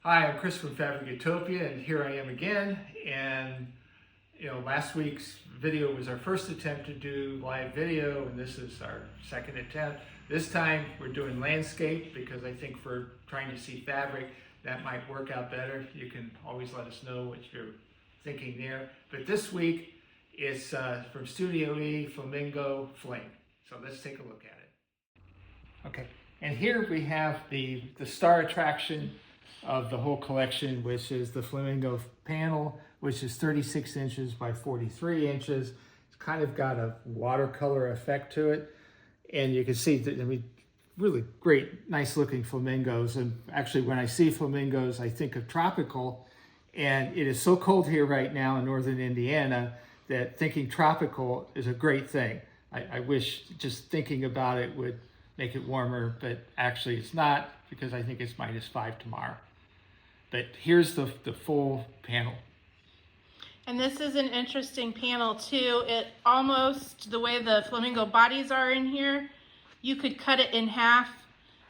Hi, I'm Chris from Fabric Utopia, and here I am again. And last week's video was our first attempt to do live video, and this is our second attempt. This time we're doing landscape because I think for trying to see fabric, that might work out better. You can always let us know what you're thinking there. But this week it's from Studio E, Flamingo Fling. So let's take a look at it. Okay, and here we have the star attraction of the whole collection, which is the Flamingo panel, which is 36 inches by 43 inches. It's kind of got a watercolor effect to it. And you can see that, really great, nice looking flamingos. And actually when I see flamingos, I think of tropical. And it is so cold here right now in northern Indiana that thinking tropical is a great thing. I wish just thinking about it would make it warmer, but actually it's not, because I think it's -5 tomorrow. But here's the full panel. And this is an interesting panel too. It almost, the way the flamingo bodies are in here, you could cut it in half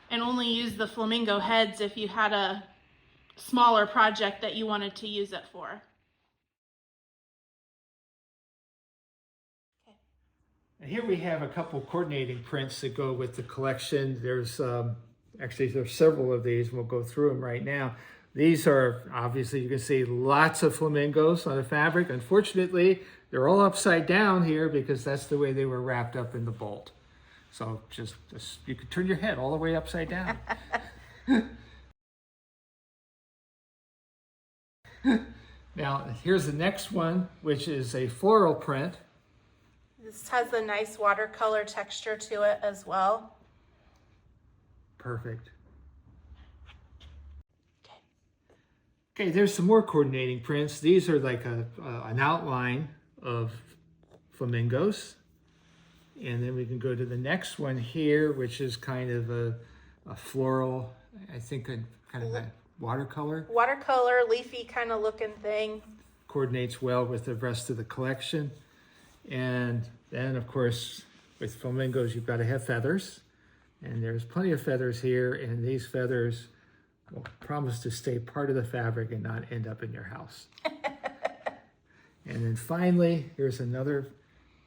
and only use the flamingo heads if you had a smaller project that you wanted to use it for. And here we have a couple coordinating prints that go with the collection. There's several of these, and we'll go through them right now. These are, obviously, you can see lots of flamingos on the fabric. Unfortunately, they're all upside down here because that's the way they were wrapped up in the bolt. So just you could turn your head all the way upside down. Now, here's the next one, which is a floral print. This has a nice watercolor texture to it as well. Perfect. Okay, there's some more coordinating prints. These are like an outline of flamingos. And then we can go to the next one here, which is kind of a floral, I think kind of a watercolor. Watercolor, leafy kind of looking thing. Coordinates well with the rest of the collection. And then, of course, with flamingos, you've got to have feathers. And there's plenty of feathers here, and these feathers will promise to stay part of the fabric and not end up in your house. And then finally, here's another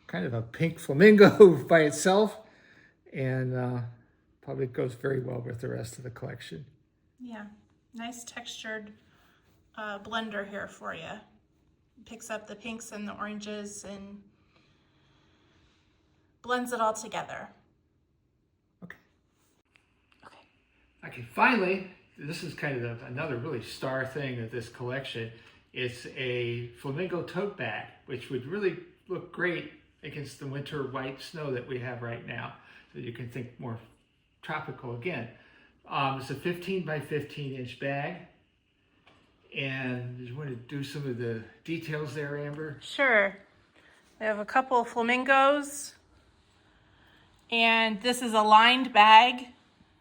kind of a pink flamingo by itself, and probably goes very well with the rest of the collection. Yeah, nice textured blender here for you. Picks up the pinks and the oranges and blends it all together. Okay, finally, this is kind of another really star thing of this collection. It's a flamingo tote bag, which would really look great against the winter white snow that we have right now. So you can think more tropical again. It's a 15 by 15 inch bag. And you want to do some of the details there, Amber? Sure. We have a couple of flamingos. And this is a lined bag.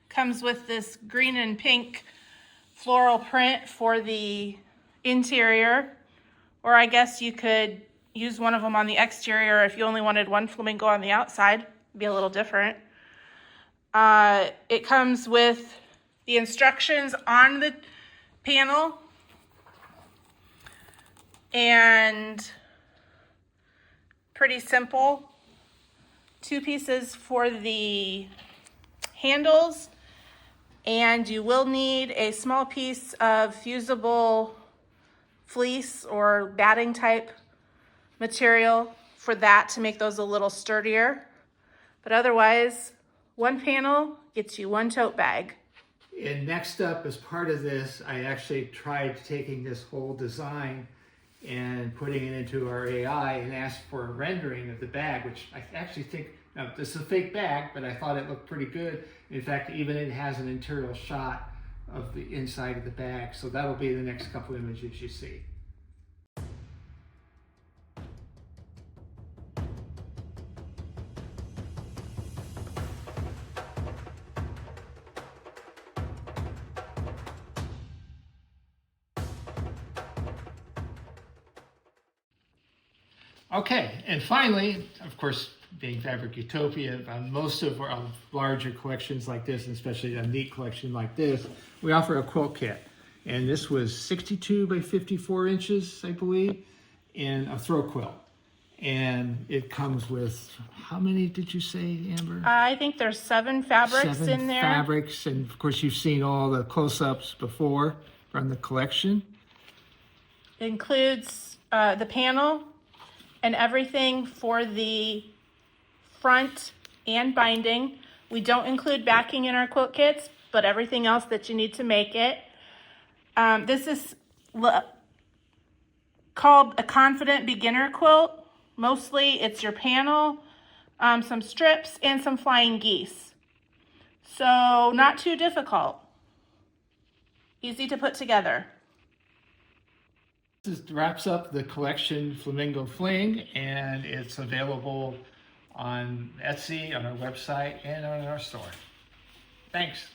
Comes with this green and pink floral print for the interior, or I guess you could use one of them on the exterior if you only wanted one flamingo on the outside. It'd be a little different. It comes with the instructions on the panel and pretty simple. 2 pieces for the handles. And you will need a small piece of fusible fleece or batting type material for that to make those a little sturdier. But otherwise, one panel gets you one tote bag. And next up, as part of this, I actually tried taking this whole design and putting it into our AI and asked for a rendering of the bag, which I actually think, now this is a fake bag, but I thought it looked pretty good. In fact, even it has an interior shot of the inside of the bag. So that'll be the next couple images you see. Okay, and finally, of course, being Fabric Utopia, most of our larger collections like this, and especially a neat collection like this, we offer a quilt kit. And this was 62 by 54 inches, I believe, in a throw quilt. And it comes with, how many did you say, Amber? I think there's 7 fabrics 7 in there. fabrics, and of course you've seen all the close-ups before from the collection. It includes the panel and everything for the front and binding. We don't include backing in our quilt kits, but everything else that you need to make it. This is called a confident beginner quilt. Mostly it's your panel, some strips, and some flying geese. So not too difficult. Easy to put together. This wraps up the collection Flamingo Fling, and it's available on Etsy, on our website, and on our store. Thanks.